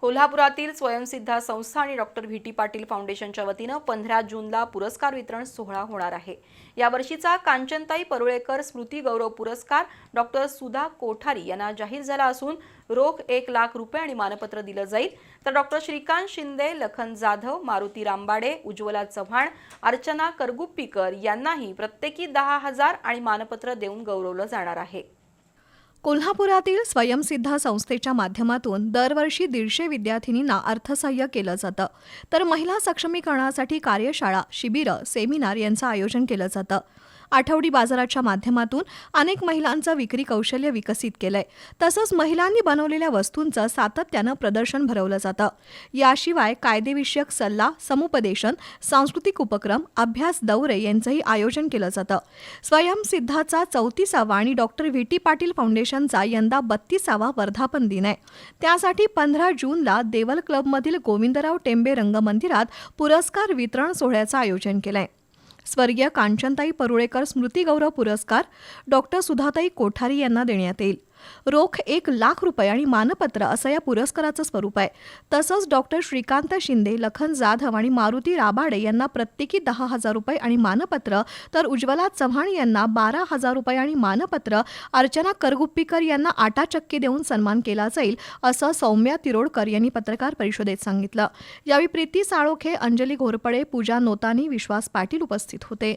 कोल्हापुरातील स्वयंसिद्धा संस्था आणि डॉक्टर व्ही टी पाटील फाउंडेशनच्या वतीनं 15 जूनला पुरस्कार वितरण सोहळा होणार आहे। यावर्षीचा कांचनताई परुळेकर स्मृती गौरव पुरस्कार डॉक्टर सुधा कोठारी यांना जाहीर झाला असून रोख 1 लाख रुपये आणि मानपत्र दिलं जाईल। तर डॉक्टर श्रीकांत शिंदे, लखन जाधव, मारुती रामबाडे, उज्ज्वला चव्हाण, अर्चना करगुप्पीकर यांनाही प्रत्येकी 10,000 आणि मानपत्र देऊन गौरवलं जाणार आहे। कोल्हापुरातील स्वयंसिद्धा संस्थेच्या माध्यमातून दरवर्षी 150 विद्यार्थिनींना अर्थसहाय्य केलं जातं, तर महिला सक्षमीकरणासाठी कार्यशाळा, शिबिरं, सेमिनार यांचं आयोजन केलं जातं। आठवडी बाजाराच्या माध्यमातून अनेक महिलांचं विक्री कौशल्य विकसित केलंय, तसंच महिलांनी बनवलेल्या वस्तूंचं सातत्यानं प्रदर्शन भरवलं जातं। याशिवाय कायदेविषयक सल्ला, समुपदेशन, सांस्कृतिक उपक्रम, अभ्यास दौरे यांचंही आयोजन केलं जातं। स्वयंसिद्धाचा 34वा आणि डॉक्टर व्ही टी पाटील फाउंडेशनचा यंदा 32वा वर्धापन दिन आहे। त्यासाठी 15 जूनला देवल क्लबमधील गोविंदराव टेंबे रंगमंदिरात पुरस्कार वितरण सोहळ्याचं आयोजन केलंय। स्वर्गीय कांचनताई परुळेकर स्मृती गौरव पुरस्कार डॉक्टर सुधाताई कोठारी यांना देण्यात येईल। रोख 1 लाख रुपये आणि मानपत्र असं या पुरस्काराचं स्वरूप आहे। तसंच डॉक्टर श्रीकांत शिंदे, लखन जाधव आणि मारुती राबाडे यांना प्रत्येकी 10,000 रुपये आणि मानपत्र, तर उज्ज्वला चव्हाण यांना 12,000 रुपये आणि मानपत्र, अर्चना करगुप्पीकर यांना 8 चक्की देऊन सन्मान केला जाईल, असं सौम्या तिरोडकर यांनी पत्रकार परिषदेत सांगितलं। यावेळी प्रीती साळोखे, अंजली घोरपडे, पूजा नोतानी, विश्वास पाटील उपस्थित होते।